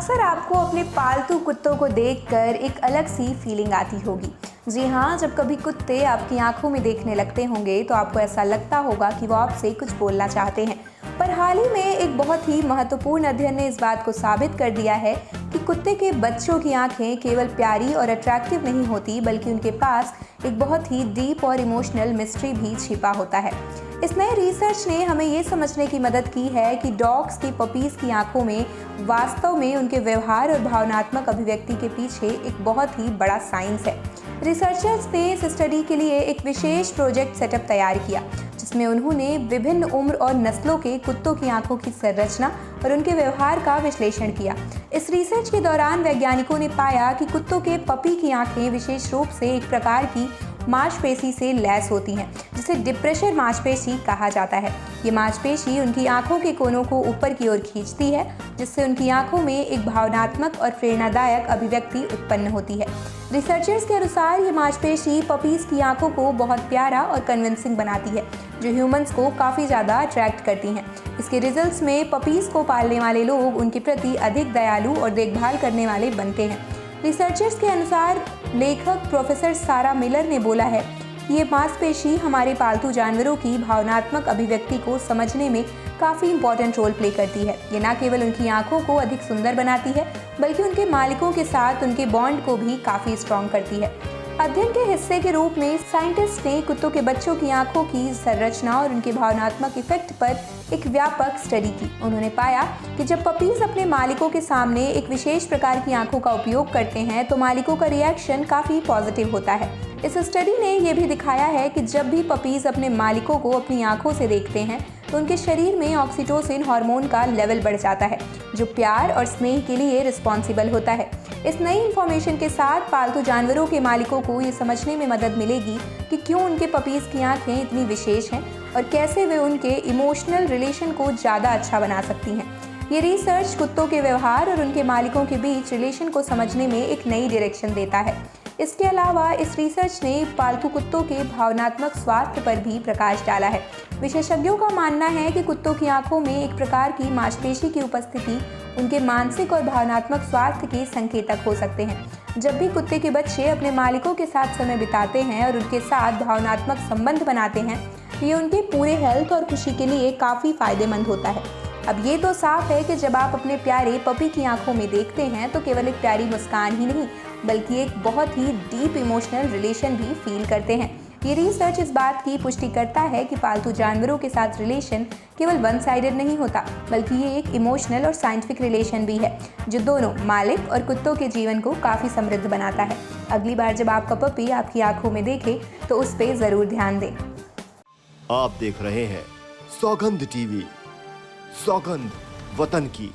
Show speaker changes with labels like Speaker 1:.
Speaker 1: अक्सर आपको अपने पालतू कुत्तों को देखकर एक अलग सी फीलिंग आती होगी। जी हाँ, जब कभी कुत्ते आपकी आंखों में देखने लगते होंगे तो आपको ऐसा लगता होगा कि वो आपसे कुछ बोलना चाहते हैं। पर हाल ही में एक बहुत ही महत्वपूर्ण अध्ययन ने इस बात को साबित कर दिया है कि कुत्ते के बच्चों की आंखें केवल प्यारी और अट्रैक्टिव नहीं होती, बल्कि उनके पास एक बहुत ही डीप और इमोशनल मिस्ट्री भी छिपा होता है। इस नए रिसर्च ने हमें ये समझने की मदद की है कि डॉग्स की पपीज की आंखों में वास्तव में उनके व्यवहार और भावनात्मक अभिव्यक्ति के पीछे एक बहुत ही बड़ा साइंस है। रिसर्चर्स ने इस स्टडी के लिए एक विशेष प्रोजेक्ट सेटअप तैयार किया, जिसमें उन्होंने विभिन्न उम्र और नस्लों के कुत्तों की आंखों की संरचना और उनके व्यवहार का विश्लेषण किया। इस रिसर्च के दौरान वैज्ञानिकों ने पाया कि कुत्तों के पपी की आंखें विशेष रूप से एक प्रकार की मांसपेशी से लैस होती हैं, जिसे डिप्रेशर मांसपेशी कहा जाता है। ये मांसपेशी उनकी आंखों के कोनों को ऊपर की ओर खींचती है, जिससे उनकी आंखों में एक भावनात्मक और प्रेरणादायक अभिव्यक्ति उत्पन्न होती है। रिसर्चर्स के अनुसार ये मांसपेशी पपीज की आंखों को बहुत प्यारा और कन्विंसिंग बनाती है, जो ह्यूमंस को काफ़ी ज़्यादा अट्रैक्ट करती हैं। इसके रिजल्ट्स में पपीज को पालने वाले लोग उनके प्रति अधिक दयालु और देखभाल करने वाले बनते हैं। रिसर्चर्स के अनुसार लेखक प्रोफेसर सारा मिलर ने बोला है कि ये मांसपेशी हमारे पालतू जानवरों की भावनात्मक अभिव्यक्ति को समझने में काफ़ी इंपॉर्टेंट रोल प्ले करती है। ये न केवल उनकी आंखों को अधिक सुंदर बनाती है, बल्कि उनके मालिकों के साथ उनके बॉन्ड को भी काफ़ी स्ट्रॉन्ग करती है। अध्ययन के हिस्से के रूप में साइंटिस्ट ने कुत्तों के बच्चों की आंखों की संरचना और उनके भावनात्मक इफेक्ट पर एक व्यापक स्टडी की। उन्होंने पाया कि जब पपीज अपने मालिकों के सामने एक विशेष प्रकार की आंखों का उपयोग करते हैं तो मालिकों का रिएक्शन काफ़ी पॉजिटिव होता है। इस स्टडी ने यह भी दिखाया है कि जब भी पपीज अपने मालिकों को अपनी आंखों से देखते हैं तो उनके शरीर में ऑक्सीटोसिन हार्मोन का लेवल बढ़ जाता है, जो प्यार और स्नेह के लिए रिस्पॉन्सिबल होता है। इस नई इन्फॉर्मेशन के साथ पालतू जानवरों के मालिकों को ये समझने में मदद मिलेगी कि क्यों उनके पपीज की आंखें इतनी विशेष हैं और कैसे वे उनके इमोशनल रिलेशन को ज़्यादा अच्छा बना सकती हैं। ये रिसर्च कुत्तों के व्यवहार और उनके मालिकों के बीच रिलेशन को समझने में एक नई डायरेक्शन देता है। इसके अलावा इस रिसर्च ने पालतू कुत्तों के भावनात्मक स्वास्थ्य पर भी प्रकाश डाला है। विशेषज्ञों का मानना है कि कुत्तों की आंखों में एक प्रकार की मांसपेशी की उपस्थिति उनके मानसिक और भावनात्मक स्वास्थ्य के संकेतक हो सकते हैं। जब भी कुत्ते के बच्चे अपने मालिकों के साथ समय बिताते हैं और उनके साथ भावनात्मक संबंध बनाते हैं, तो ये उनके पूरे हेल्थ और खुशी के लिए काफ़ी फायदेमंद होता है। अब ये तो साफ है कि जब आप अपने प्यारे पपी की आंखों में देखते हैं तो केवल एक प्यारी मुस्कान ही नहीं, बल्कि एक बहुत ही डीप इमोशनल रिलेशन भी फील करते हैं। ये रिसर्च इस बात की पुष्टि करता है कि पालतू जानवरों के साथ रिलेशन केवल वन साइडेड नहीं होता, बल्कि ये एक इमोशनल और साइंटिफिक रिलेशन भी है, जो दोनों मालिक और कुत्तों के जीवन को काफ़ी समृद्ध बनाता है। अगली बार जब आपका पपी आपकी आंखों में देखे तो उस पर ज़रूर ध्यान दें।
Speaker 2: आप देख रहे हैं सौगंध टीवी, सौगंध वतन की।